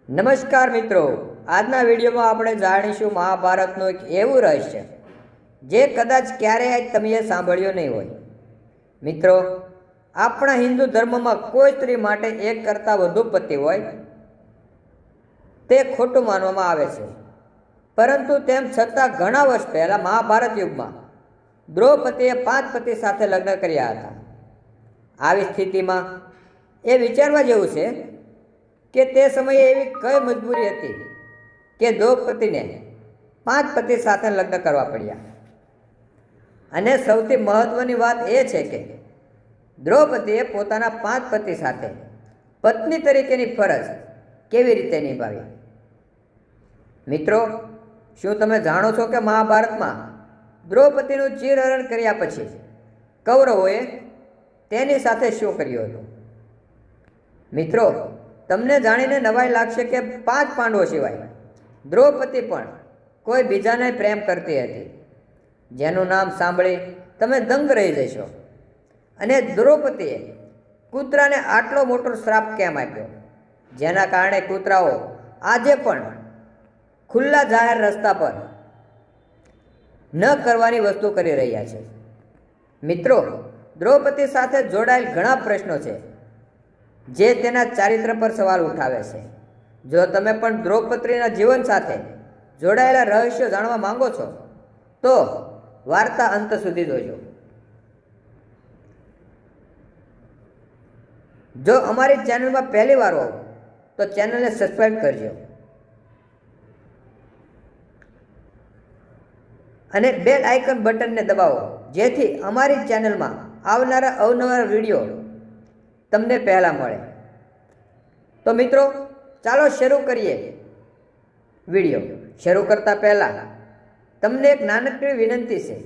નમસ્કાર મિત્રો, આજના વિડીયોમાં આપણે જાણીશું મહાભારતનું એક એવું રહસ્ય જે કદાચ ક્યારેય તમે સાંભળ્યું નહીં હોય. મિત્રો, આપણા હિન્દુ ધર્મમાં કોઈ સ્ત્રી માટે એક કરતાં વધુ પતિ હોય તે ખોટું માનવામાં આવે છે. પરંતુ તેમ છતાં ઘણા વર્ષ પહેલાં મહાભારત યુગમાં દ્રૌપદીએ 5 પતિ સાથે લગ્ન કર્યા હતા. આવી સ્થિતિમાં એ વિચારવા જેવું છે કે તે સમયે એવી કઈ મજબૂરી હતી કે દ્રૌપદીને 5 પતિ સાથે લગ્ન કરવા પડ્યા. અને સૌથી મહત્વની વાત એ છે કે દ્રૌપદીએ પોતાના 5 પતિ સાથે પત્ની તરીકેની ફરજ કેવી રીતે નિભાવી. મિત્રો, શું તમે જાણો છો કે મહાભારતમાં દ્રૌપદીનું ચીરહરણ કર્યા પછી કૌરવોએ તેની સાથે શું કર્યું હતું? મિત્રો, તમને જાણીને નવાઈ લાગશે કે 5 પાંડવો સિવાય દ્રૌપદી પણ કોઈ બીજાને પ્રેમ કરતી હતી, જેનું નામ સાંભળી તમે દંગ રહી જશો. અને દ્રૌપદીએ કૂતરાને આટલો મોટો શ્રાપ કેમ આપ્યો, જેના કારણે કૂતરાઓ આજે પણ ખુલ્લા જાહેર રસ્તા પર ન કરવાની વસ્તુ કરી રહ્યા છે. મિત્રો, દ્રૌપદી સાથે જોડાયેલ ઘણા પ્રશ્નો છે જે તેના ચારિત્ર પર સવાલ ઉઠાવે છે. જો તમે પણ દ્રૌપદીના જીવન સાથે જોડાયેલા રહસ્યો જાણવા માંગો છો તો વાર્તા અંત સુધી જોજો. જો અમારી ચેનલમાં પહેલી વાર હો તો ચેનલને સબસ્ક્રાઈબ કરજો અને બેલ આઇકન બટનને દબાવો, જેથી અમારી ચેનલમાં આવનારા અવનવા વિડીયો તમને પહેલાં મળે. તો મિત્રો, ચાલો શરૂ કરીએ વિડીયો. શરૂ કરતાં પહેલાં તમને એક નાનકડી વિનંતી છે.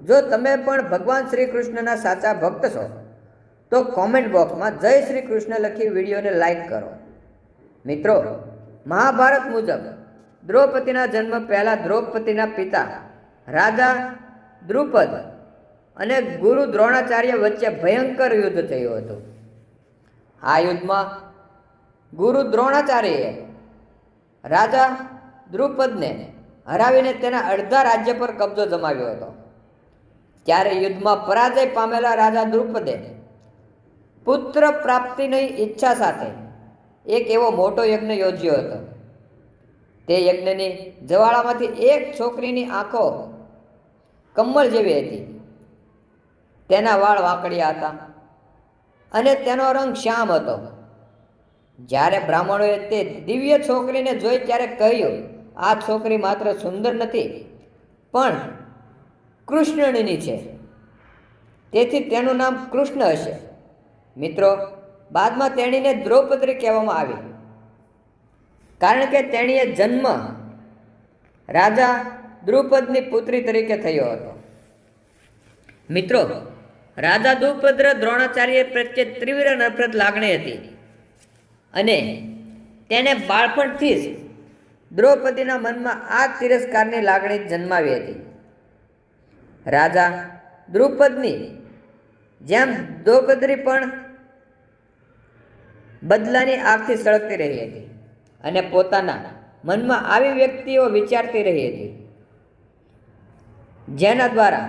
જો તમે પણ ભગવાન શ્રી કૃષ્ણના સાચા ભક્ત છો તો કોમેન્ટ બોક્સમાં જય શ્રી કૃષ્ણ લખી વિડીયોને લાઈક કરો. મિત્રો, મહાભારત મુજબ દ્રૌપદીના જન્મ પહેલાં દ્રૌપદીના પિતા રાજા દ્રુપદ અને ગુરુ દ્રોણાચાર્ય વચ્ચે ભયંકર યુદ્ધ થયું હતું. આ યુદ્ધમાં ગુરુ દ્રોણાચાર્યએ રાજા દ્રુપદને હરાવીને તેના અડધા રાજ્ય પર કબજો જમાવ્યો હતો. ત્યારે યુદ્ધમાં પરાજય પામેલા રાજા દ્રુપદે પુત્ર પ્રાપ્તિની ઈચ્છા સાથે એક એવો મોટો યજ્ઞ યોજ્યો હતો. તે યજ્ઞની જવાળામાંથી એક છોકરીની આંખો કમળ જેવી હતી, તેના વાળ વાંકડિયા હતા અને તેનો રંગ શ્યામ હતો. જ્યારે બ્રાહ્મણોએ તે દિવ્ય છોકરીને જોઈ ત્યારે કહ્યું, આ છોકરી માત્ર સુંદર નથી પણ કૃષ્ણની છે, તેથી તેનું નામ કૃષ્ણ હશે. મિત્રો, બાદમાં તેણીને દ્રૌપદી કહેવામાં આવી કારણ કે તેણીએ જન્મ રાજા દ્રુપદની પુત્રી તરીકે થયો હતો. મિત્રો, રાજા દ્રુપદ દ્રોણાચાર્ય પ્રત્યે તીવ્ર નફરત લાગણી હતી અને તેને બાળપણથી જ દ્રૌપદીના મનમાં આ તિરસ્કારની લાગણી જન્માવી હતી. રાજા દ્રુપદની જેમ દ્રૌપદી પણ બદલાની આગથી સળગતી રહી હતી અને પોતાના મનમાં આવી વ્યક્તિઓ વિચારતી રહી હતી જેના દ્વારા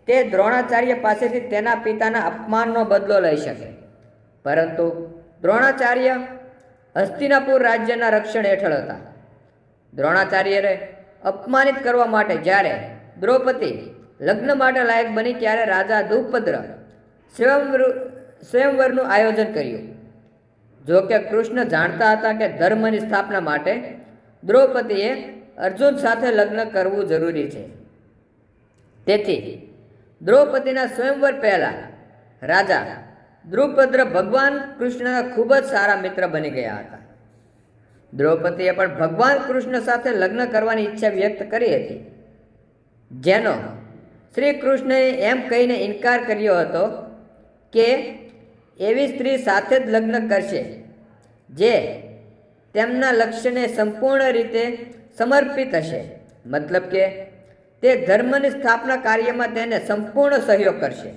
તે દ્રોણાચાર્ય પાસેથી તેના પિતાના અપમાનનો બદલો લઈ શકે. પરંતુ દ્રોણાચાર્ય હસ્તિનાપુર રાજ્યના રક્ષણ હેઠળ હતા. દ્રોણાચાર્યને અપમાનિત કરવા માટે જ્યારે દ્રૌપદી લગ્ન માટે લાયક બની ત્યારે રાજા દ્રુપદ સ્વયંવરનું આયોજન કર્યું. જો કે કૃષ્ણ જાણતા હતા કે ધર્મની સ્થાપના માટે દ્રૌપદીએ અર્જુન સાથે લગ્ન કરવું જરૂરી છે. તેથી દ્રૌપદીના સ્વયંવર પહેલા રાજા દ્રુપદ ભગવાન કૃષ્ણના ખૂબ જ સારા મિત્ર બની ગયા હતા. દ્રૌપદીએ પણ ભગવાન કૃષ્ણ સાથે લગ્ન કરવાની ઈચ્છા વ્યક્ત કરી હતી, જેનો શ્રી કૃષ્ણએ એમ કહીને ઇનકાર કર્યો હતો કે એવી સ્ત્રી સાથે જ લગ્ન કરશે જે તેમના લક્ષ્યને સંપૂર્ણ રીતે સમર્પિત હશે, મતલબ કે તે ધર્મની સ્થાપના કાર્યમાં તેને સંપૂર્ણ સહયોગ કરશે.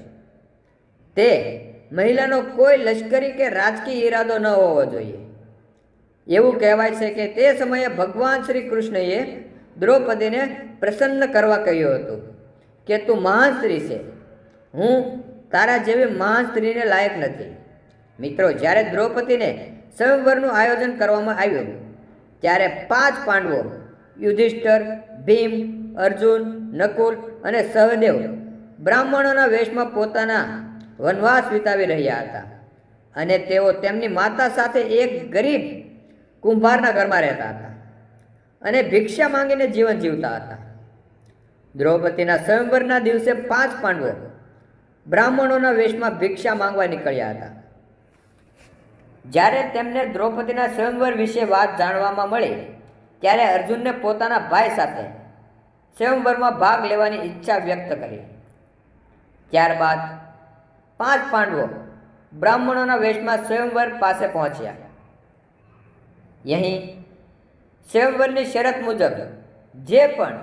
તે મહિલાનો કોઈ લશ્કરી કે રાજકીય ઈરાદો ન હોવો જોઈએ. એવું કહેવાય છે કે તે સમયે ભગવાન શ્રી કૃષ્ણએ દ્રૌપદીને પ્રસન્ન કરવા કહ્યું હતું કે તું મહાન સ્ત્રી છે, હું તારા જેવી મહાન સ્ત્રીને લાયક નથી. મિત્રો, જ્યારે દ્રૌપદીને સ્વયંવરનું આયોજન કરવામાં આવ્યું ત્યારે 5 પાંડવો યુધિષ્ઠર, ભીમ, અર્જુન, નકુલ અને સહદેવ બ્રાહ્મણોના વેશમાં પોતાના વનવાસ વિતાવી રહ્યા હતા અને તેઓ તેમની માતા સાથે એક ગરીબ કુંભારના ઘરમાં રહેતા હતા અને ભિક્ષા માંગીને જીવન જીવતા હતા. દ્રૌપદીના સ્વયંવરના દિવસે 5 પાંડવો બ્રાહ્મણોના વેશમાં ભિક્ષા માંગવા નીકળ્યા હતા. જ્યારે તેમને દ્રૌપદીના સ્વયંવર વિશે વાત જાણવામાં મળી ત્યારે અર્જુનને પોતાના ભાઈ સાથે સ્વયંવરમાં ભાગ લેવાની ઈચ્છા વ્યક્ત કરી. ત્યારબાદ 5 પાંડવો બ્રાહ્મણોના વેશમાં સ્વયંવર પાસે પહોંચ્યા. અહીં સ્વયંવરની શરત મુજબ જે પણ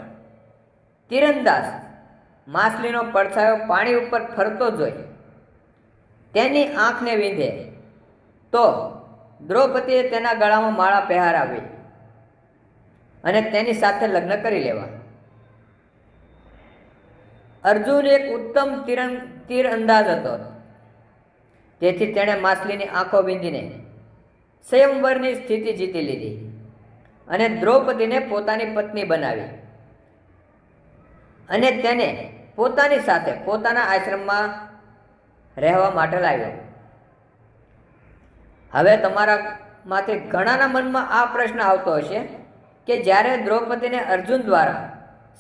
તીરંદાજ માછલીનો પડછાયો પાણી ઉપર ફરતો જોઈ તેની આંખને વીંધે તો દ્રૌપદીએ તેના ગળામાં માળા પહેરાવી અને તેની સાથે લગ્ન કરી લેવા. અર્જુન એક ઉત્તમ તીરંદાજ હતો, તેથી તેણે માછલીની આંખો વીંધીને સ્વયંવરની સ્થિતિ જીતી લીધી અને દ્રૌપદીને પોતાની પત્ની બનાવી અને તેને પોતાની સાથે પોતાના આશ્રમમાં રહેવા માટે લાવ્યો. હવે તમારામાંથી ઘણાના મનમાં આ પ્રશ્ન આવતો હશે કે જ્યારે દ્રૌપદીને અર્જુન દ્વારા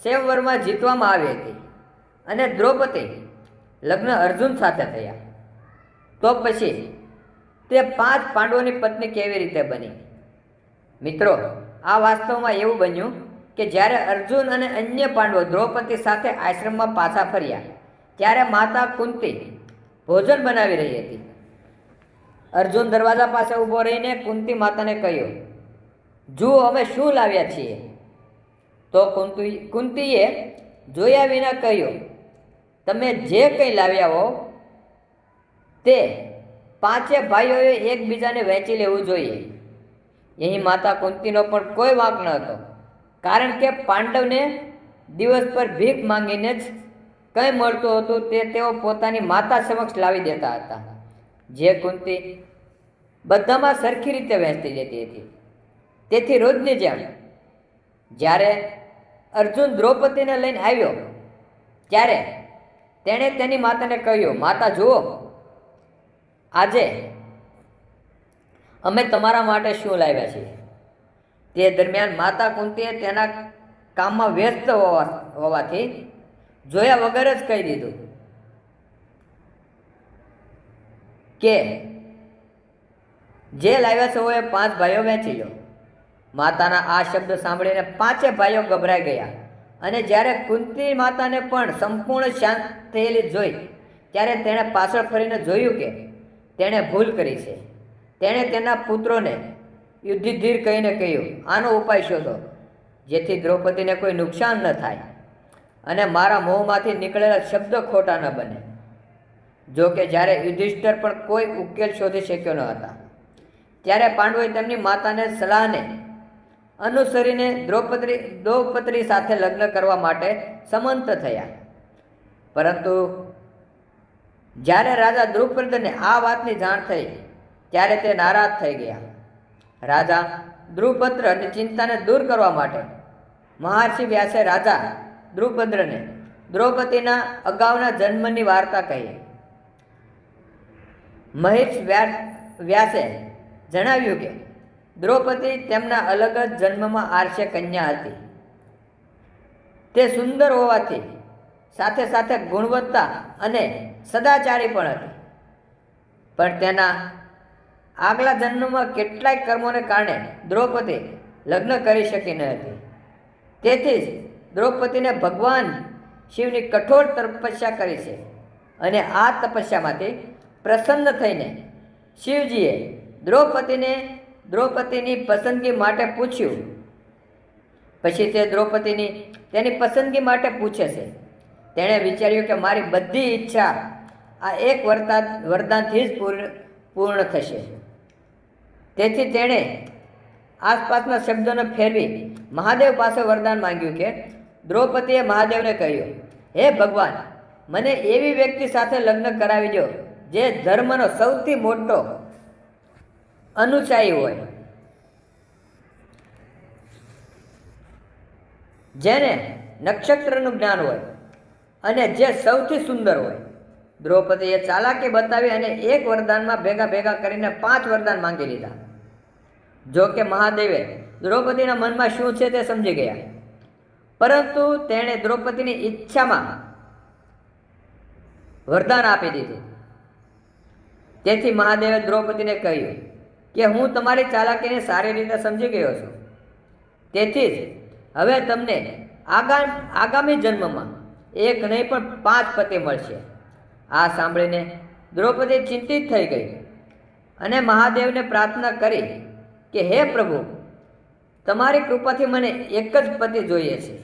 સ્વયંવરમાં જીતવામાં આવી હતી અને દ્રૌપદી લગ્ન અર્જુન સાથે થયા, તો પછી તે 5 પાંડવોની પત્ની કેવી રીતે બની? મિત્રો, આ વાસ્તવમાં એવું બન્યું કે જ્યારે અર્જુન અને અન્ય પાંડવો દ્રૌપદી સાથે આશ્રમમાં પાછા ફર્યા ત્યારે માતા કુંતી ભોજન બનાવી રહી હતી. અર્જુન દરવાજા પાસે ઊભો રહીને કુંતી માતાને કહ્યું, જુઓ અમે શું લાવ્યા છીએ. તો કુંતીએ જોયા વિના કહ્યું, તમે જે કંઈ લાવ્યા હો તે 5 ભાઈઓએ એકબીજાને વહેંચી લેવું જોઈએ. અહીં માતા કુંતીનો પણ કોઈ વાંક ન હતો, કારણ કે પાંડવને દિવસ પર ભીખ માંગીને જ કંઈ મળતું હતું તે તેઓ પોતાની માતા સમક્ષ લાવી દેતા હતા, જે કુંતી બધામાં સરખી રીતે વહેંચતી જતી હતી. તેથી રોજની જેમ જ્યારે અર્જુન દ્રૌપદીને લઈને આવ્યો ત્યારે તેણે તેની માતાને કહ્યું, માતા જુઓ, આજે અમે તમારા માટે શું લાવ્યા છીએ. તે દરમિયાન માતા કુંતીએ તેના કામમાં વ્યસ્ત હોવાથી જોયા વગર જ કહી દીધું કે જે લાવ્યા છો એ 5 ભાઈઓ વહેંચી લો. માતાના આ શબ્દ સાંભળીને 5 ભાઈઓ ગભરાઈ ગયા અને જ્યારે કુંતી માતાને પણ સંપૂર્ણ શાંત થયેલી જોઈ ત્યારે તેણે પાછળ ફરીને જોયું કે તેણે ભૂલ કરી છે. તેણે તેના પુત્રોને યુધિષ્ઠિર કહીને કહ્યું, આનો ઉપાય શોધો જેથી દ્રૌપદીને કોઈ નુકસાન ન થાય અને મારા મોંમાંથી નીકળેલા શબ્દો ખોટા ન બને. જો કે જ્યારે યુધિષ્ઠિર પણ કોઈ ઉકેલ શોધી શક્યો ન હતા ત્યારે પાંડવોએ તેમની માતાને સલાહને અનુસરીને દ્રૌપદી સાથે લગ્ન કરવા માટે સંમત થયા. પરંતુ જ્યારે રાજા દ્રુપદને આ વાતની જાણ થઈ ત્યારે તે નારાજ થઈ ગયા. રાજા દ્રુપદની ચિંતાને દૂર કરવા માટે મહર્ષિ વ્યાસે રાજા દ્રુપદને દ્રૌપદીના અગાઉના જન્મની વાર્તા કહી. મહર્ષિ વ્યાસે જણાવ્યું કે દ્રૌપદી તેમના અલગ જ જન્મમાં આર્ષ કન્યા હતી. તે સુંદર હોવાથી સાથે સાથે ગુણવત્તા અને સદાચારી પણ હતી, પણ તેના આગલા જન્મમાં કેટલાય કર્મોને કારણે દ્રૌપદી લગ્ન કરી શકી ન હતી. તેથી જ દ્રૌપદીને ભગવાન શિવની કઠોર તપસ્યા કરી છે અને આ તપસ્યામાંથી પ્રસન્ન થઈને શિવજીએ દ્રૌપદીની પસંદગી માટે પૂછ્યું. પછી તે તેની પસંદગી માટે પૂછે છે. તેણે વિચાર્યું કે મારી બધી ઈચ્છા આ એક વરદાનથી જ પૂર્ણ થશે. તેથી તેણે આસપાસના શબ્દોને ફેરવી મહાદેવ પાસે વરદાન માંગ્યું કે દ્રૌપદીએ મહાદેવને કહ્યું, હે ભગવાન, મને એવી વ્યક્તિ સાથે લગ્ન કરાવી દો જે ધર્મનો સૌથી મોટો અનુચાયી હોય, જેને નક્ષત્રનું જ્ઞાન હોય અને જે સૌથી સુંદર હોય. દ્રૌપદીએ ચાલાકી બતાવી અને એક વરદાનમાં ભેગા કરીને 5 વરદાન માંગી લીધા. જો કે મહાદેવે દ્રૌપદીના મનમાં શું છે તે સમજી ગયા, પરંતુ તેણે દ્રૌપદીની ઈચ્છામાં વરદાન આપી દીધું. તેથી મહાદેવે દ્રૌપદીને કહ્યું કે હું તમારી ચાલાકીને સારી રીતે સમજી ગયો છું. તેથી જ હવે તમને આગામી જન્મમાં એક નહીં પણ 5 પતિ મળશે. આ સાંભળીને દ્રૌપદી ચિંતિત થઈ ગઈ અને મહાદેવને પ્રાર્થના કરી કે હે પ્રભુ, તમારી કૃપાથી મને એક જ પતિ જોઈએ છે.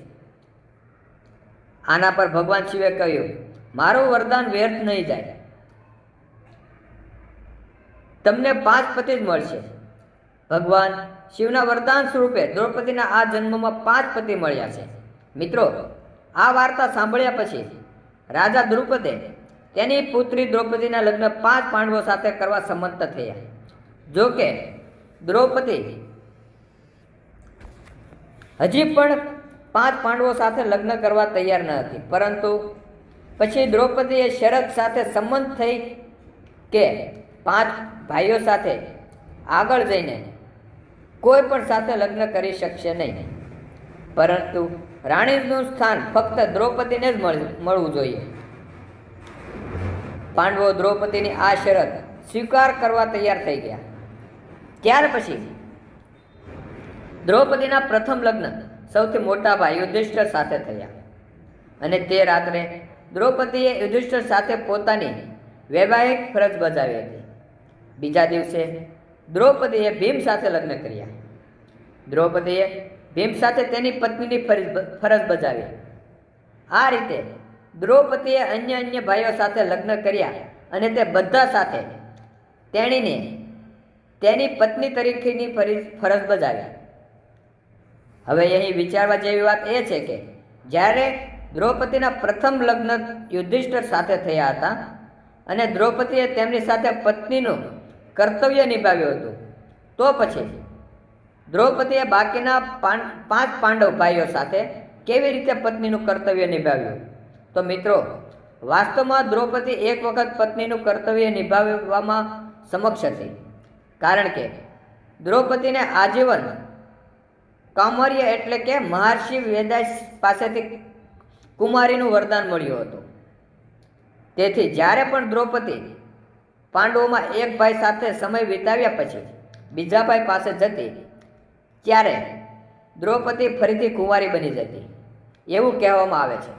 આના પર ભગવાન શિવે કહ્યું, મારું વરદાન વ્યર્થ નહીં જાય, તમને 5 પતિ જ મળશે. ભગવાન શિવના વરદાન સ્વરૂપે દ્રૌપદીના આ જન્મમાં 5 પતિ મળ્યા છે. મિત્રો, આ વાર્તા સાંભળ્યા પછી રાજા દ્રુપદે તેની પુત્રી દ્રૌપદીના લગ્ન 5 પાંડવો સાથે કરવા સંમત થયા. જો કે દ્રૌપદી હજી પણ 5 પાંડવો સાથે લગ્ન કરવા તૈયાર ન હતી, પરંતુ પછી દ્રૌપદીએ શરત સાથે સંમત થઈ કે 5 ભાઈઓ સાથે આગળ જઈને કોઈ પણ સાથે લગ્ન કરી શકશે નહીં, પરંતુ રાણીનું સ્થાન ફક્ત દ્રૌપદીને જ મળવું જોઈએ. પાંડવો દ્રૌપદીની આ શરત સ્વીકાર કરવા તૈયાર થઈ ગયા. ત્યાર પછી દ્રૌપદીના પ્રથમ લગ્ન સૌથી મોટા ભાઈ યુધિષ્ઠિર સાથે થયા અને તે રાત્રે દ્રૌપદીએ યુધિષ્ઠિર સાથે પોતાની વૈવાહિક ફરજ બજાવી હતી. બીજા દિવસે દ્રૌપદીએ ભીમ સાથે લગ્ન કર્યા. દ્રૌપદીએ ભીમ સાથે તેની પત્નીની ફરજ બજાવી. આ રીતે દ્રૌપદીએ અન્ય ભાઈઓ સાથે લગ્ન કર્યા અને તે બધા સાથે તેણીને તેની પત્ની તરીકેની ફરજ બજાવી. હવે અહીં વિચારવા જેવી વાત એ છે કે જ્યારે દ્રૌપદીના પ્રથમ લગ્ન યુધિષ્ઠિર સાથે થયા હતા અને દ્રૌપદીએ તેમની સાથે પત્નીનું કર્તવ્ય નિભાવ્યું હતું, તો પછી દ્રૌપદીએ બાકીના 5 પાંડવ ભાઈઓ સાથે કેવી રીતે પત્નીનું કર્તવ્ય નિભાવ્યું? તો મિત્રો, વાસ્તવમાં દ્રૌપદી એક વખત પત્નીનું કર્તવ્ય નિભાવવામાં સમક્ષ હતી, કારણ કે દ્રૌપદીને આજીવન કામર્ય એટલે કે મહર્ષિ વેદાસ પાસેથી કુમારીનું વરદાન મળ્યું હતું. તેથી જ્યારે પણ દ્રૌપદી પાંડવોમાં એક ભાઈ સાથે સમય વિતાવ્યા પછી બીજા ભાઈ પાસે જતી, ત્યારે દ્રૌપદી ફરીથી કુંવારી બની જતી એવું કહેવામાં આવે છે.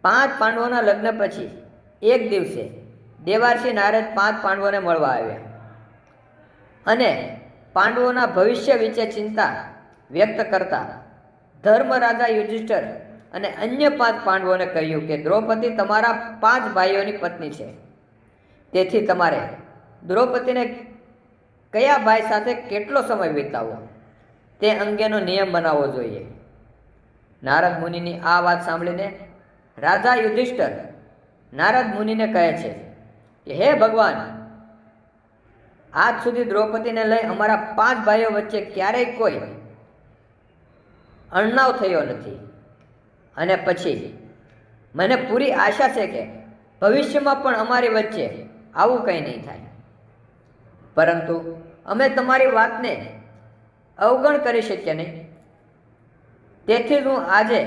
5 પાંડવોના લગ્ન પછી એક દિવસે દેવાર્ષિ નારદ 5 પાંડવોને મળવા આવ્યા અને પાંડવોના ભવિષ્ય વિશે ચિંતા વ્યક્ત કરતા ધર્મરાજા યુધિષ્ઠિર અને અન્ય 5 પાંડવોને કહ્યું કે દ્રૌપદી તમારા 5 ભાઈઓની પત્ની છે, તેથી તમારે દ્રૌપદીને કયા ભાઈ સાથે કેટલો સમય વિતાવવો તે અંગેનો નિયમ બનાવવો જોઈએ. નારદ મુનિની આ વાત સાંભળીને રાજા યુધિષ્ઠિર નારદ મુનિને કહે છે કે હે ભગવાન, આજ સુધી દ્રૌપદીને લઈ અમારા 5 ભાઈઓ વચ્ચે ક્યારેય કોઈ અણનાવ થયો નથી અને પછી મને પૂરી આશા છે કે ભવિષ્યમાં પણ અમારી વચ્ચે આવું કંઈ નહીં થાય, પરંતુ અમે તમારી વાતને અવગણ કરી શકીએ નહીં. તેથી જ હું આજે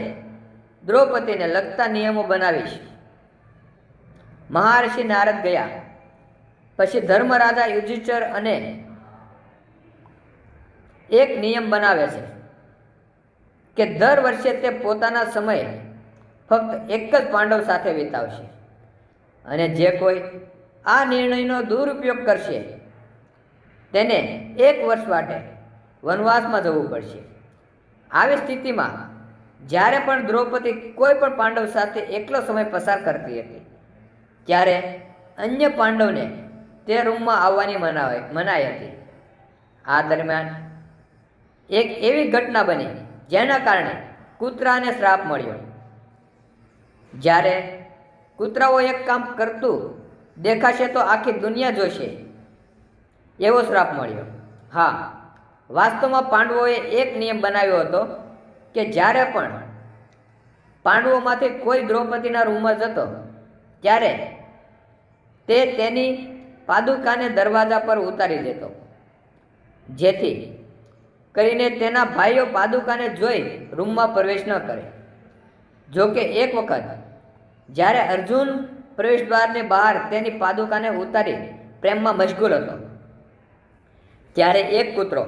દ્રૌપદીને લગતા નિયમો બનાવીશ. મહર્ષિ નારદ ગયા પછી ધર્મરાજા યુધિષ્ઠિર અને એક નિયમ બનાવે છે કે દર વર્ષે તે પોતાના સમય ફક્ત એક જ પાંડવ સાથે વિતાવશે અને જે કોઈ આ નિર્ણયનો દુરુપયોગ કરશે તેને 1 વર્ષ માટે વનવાસમાં જવું પડશે. આવી સ્થિતિમાં જ્યારે પણ દ્રૌપદી કોઈ પણ પાંડવ સાથે એકલો સમય પસાર કરતી હતી, ત્યારે અન્ય પાંડવને તે રૂમમાં આવવાની મનાઈ હતી. આ દરમિયાન એક એવી ઘટના બની જેના કારણે કૂતરાને શ્રાપ મળ્યો. જ્યારે કૂતરાઓ એક કામ કરતું દેખાશે તો આખી દુનિયા જોશે એવો શ્રાપ મળ્યો. હા, વાસ્તવમાં પાંડવોએ એક નિયમ બનાવ્યો હતો કે જ્યારે પણ પાંડવોમાંથી કોઈ દ્રૌપદીના રૂમમાં જતો ત્યારે તે તેની પાદુકાને દરવાજા પર ઉતારી દેતો, જેથી કરીને તેના ભાઈઓ પાદુકાને જોઈ રૂમમાં પ્રવેશ ન કરે. જોકે એક વખત જ્યારે અર્જુન પ્રવેશ દ્વારની બહાર તેની પાદુકાને ઉતારી પ્રેમમાં મશગુલ હતો, ત્યારે એક કૂતરો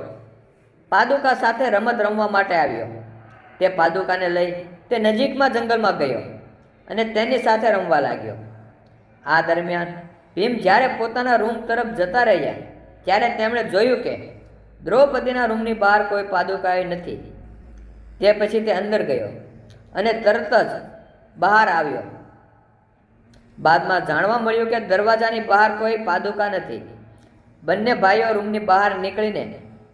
પાદુકા સાથે રમત રમવા માટે આવ્યો. તે પાદુકાને લઈ તે નજીકમાં જંગલમાં ગયો અને તેની સાથે રમવા લાગ્યો. આ દરમિયાન ભીમ જ્યારે પોતાના રૂમ તરફ જતા રહ્યા ત્યારે તેમણે જોયું કે દ્રૌપદીના રૂમની બહાર કોઈ પાદુકાએ નથી. તે પછી તે અંદર ગયો અને તરત જ બહાર આવ્યો. બાદમાં જાણવા મળ્યું કે દરવાજાની બહાર કોઈ પાદુકા નથી. બંને ભાઈઓ રૂમની બહાર નીકળીને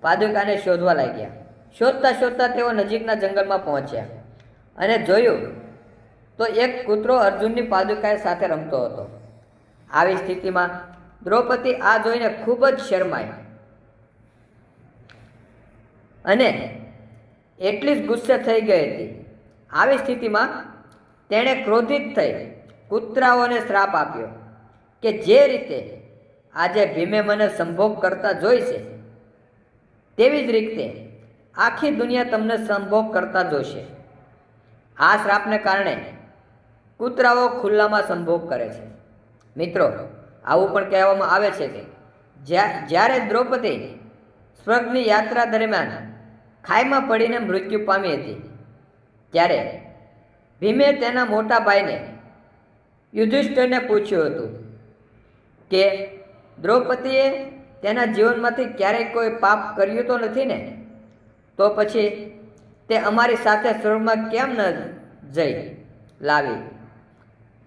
પાદુકાને શોધવા લાગ્યા. શોધતા શોધતા તેઓ નજીકના જંગલમાં પહોંચ્યા અને જોયું તો એક કૂતરો અર્જુનની પાદુકા સાથે રમતો હતો. આવી સ્થિતિમાં દ્રૌપદી આ જોઈને ખૂબ જ શરમાઈ અને એટલી જ ગુસ્સે થઈ ગઈ હતી. આવી સ્થિતિમાં તેણે ક્રોધિત થઈ કૂતરાઓને શ્રાપ આપ્યો કે જે રીતે આજે ભીમે મને સંભોગ કરતા જોઈ છે તેવી જ રીતે આખી દુનિયા તમને સંભોગ કરતા જોશે. આ શ્રાપને કારણે કૂતરાઓ ખુલ્લામાં સંભોગ કરે છે. મિત્રો, આવું પણ કહેવામાં આવે છે કે જ્યારે દ્રૌપદી સ્વર્ગની યાત્રા દરમિયાન ખાઈમાં પડીને મૃત્યુ પામી હતી ત્યારે ભીમે તેના મોટા ભાઈને યુધિષ્ઠિરને પૂછ્યું હતું કે દ્રૌપદીએ તેના જીવનમાંથી ક્યારેય કોઈ પાપ કર્યું તો નથી ને? તો પછી તે અમારી સાથે સ્વર્ગમાં કેમ ન જઈ લાવી?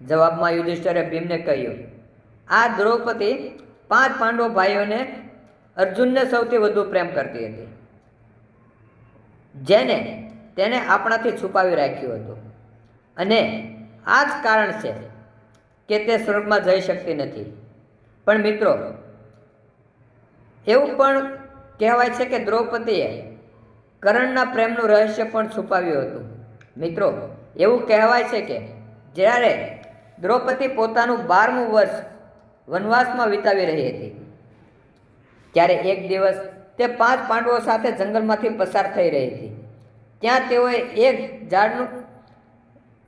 જવાબમાં યુધિષ્ઠિરે ભીમને કહ્યું, આ દ્રૌપદી 5 પાંડવ ભાઈઓને અર્જુનને સૌથી વધુ પ્રેમ કરતી હતી, જેને તેને આપણાથી છુપાવી રાખ્યું હતું. અને આ જ કારણ છે કે તે સ્વર્ગમાં જઈ શકતી નથી. પણ મિત્રો, એવું પણ કહેવાય છે કે દ્રૌપદીએ કર્ણના પ્રેમનું રહસ્ય પણ છુપાવ્યું હતું. મિત્રો, એવું કહેવાય છે કે જ્યારે દ્રૌપદી પોતાનું 12મું વર્ષ વનવાસમાં વિતાવી રહી હતી ત્યારે એક દિવસ તે 5 પાંડવો સાથે જંગલમાંથી પસાર થઈ રહી હતી. ત્યાં તેઓએ એક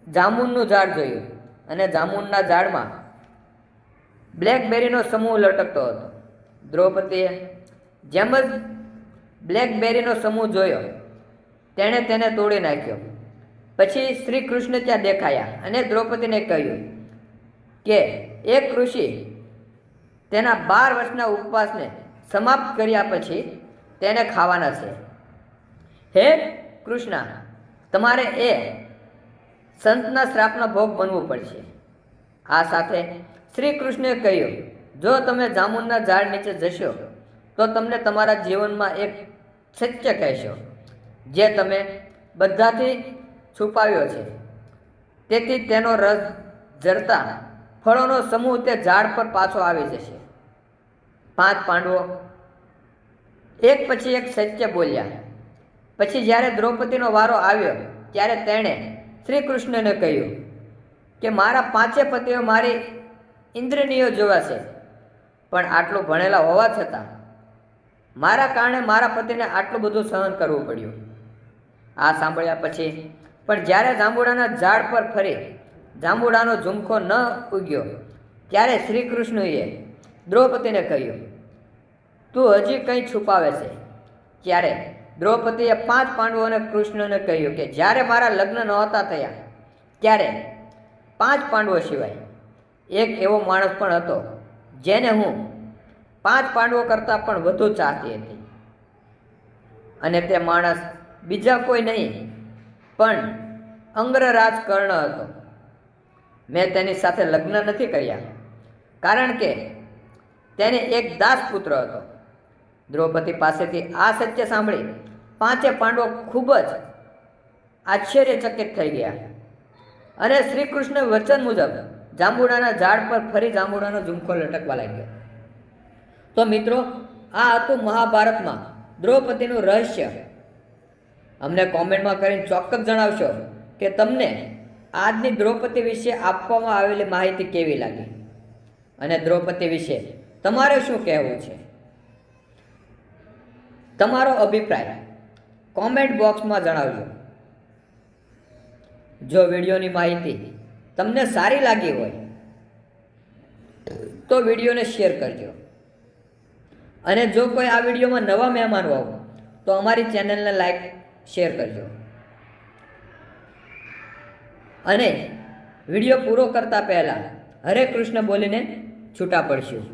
જામુનનું ઝાડ જોયું અને જામુનના ઝાડમાં બ્લેકબેરીનો સમૂહ લટકતો હતો. દ્રૌપદીએ જેમ જ બ્લેકબેરીનો સમૂહ જોયો તેણે તેને તોડી નાખ્યો. પછી શ્રી કૃષ્ણ ત્યાં દેખાયા અને દ્રૌપદીને કહ્યું કે એક ઋષિ તેના 12 વર્ષના ઉપવાસને સમાપ્ત કર્યા પછી તેને ખાવાના છે. હે કૃષ્ણ, તમારે એ સંતના શ્રાપના ભોગ બનવું પડશે. આ સાથે શ્રી કૃષ્ણે કહ્યું, જો તમે જામુનના ઝાડ નીચે જશો તો તમને તમારા જીવનમાં એક સત્ય કહેશો જે તમે બધાથી છુપાવ્યો છે. તેથી તેનો રસ ઝરતા ફળોનો સમૂહ તે ઝાડ પર પાછો આવી જશે. 5 પાંડવો એક પછી એક સત્ય બોલ્યા. પછી જ્યારે દ્રૌપદીનો વારો આવ્યો ત્યારે તેણે શ્રી કૃષ્ણને કહ્યું કે મારા 5 પતિઓ મારી ઇન્દ્રિયો જોવા છે, પણ આટલું ભણેલા હોવા છતાં મારા કારણે મારા પતિને આટલું બધું સહન કરવું પડ્યું. આ સાંભળ્યા પછી પણ જ્યારે જાંબુડાના ઝાડ પર ફરી જાંબુડાનો ઝુમખો ન ઉગ્યો ત્યારે શ્રી કૃષ્ણએ દ્રૌપદીને કહ્યું, તું હજી કંઈ છુપાવે છે. ત્યારે દ્રૌપદીએ 5 પાંડવોને કૃષ્ણને કહ્યું કે જ્યારે મારા લગ્ન નહોતા થયા ત્યારે 5 પાંડવો સિવાય એક એવો માણસ પણ હતો જેને હું 5 પાંડવો કરતાં પણ વધુ ચાહતી હતી. અને તે માણસ બીજા કોઈ નહીં પણ અંગ્રરાજ કર્ણ હતો. મેં તેની સાથે લગ્ન નથી કર્યા કારણ કે તેને એક દાસ પુત્ર હતો. દ્રૌપદી પાસેથી આ સત્ય સાંભળી પાંચે પાંડવો ખૂબ જ આશ્ચર્યચકિત થઈ ગયા અને શ્રી કૃષ્ણ વચન મુજબ જાંબુડાના ઝાડ પર ફરી જાંબુડાનો ઝુમખો લટકવા લાગ્યો. તો મિત્રો, આ હતું મહાભારતમાં દ્રૌપદીનું રહસ્ય. અમને કોમેન્ટમાં કરીને ચોક્કસ જણાવશો કે તમને આજની દ્રૌપદી વિશે આપવામાં આવેલી માહિતી કેવી લાગી અને દ્રૌપદી વિશે તમારે શું કહેવું છે. તમારો અભિપ્રાય કોમેન્ટ બોક્સમાં જણાવજો. જો વિડીયોની માહિતી તમને સારી લાગી હોય તો વિડીયોને શેર કરજો અને જો કોઈ આ વિડીયોમાં નવા મહેમાન હોવ તો અમારી ચેનલને લાઈક શેર કરજો અને વિડીયો પૂરો કરતા પહેલાં હરે કૃષ્ણ બોલીને છૂટા પડશું.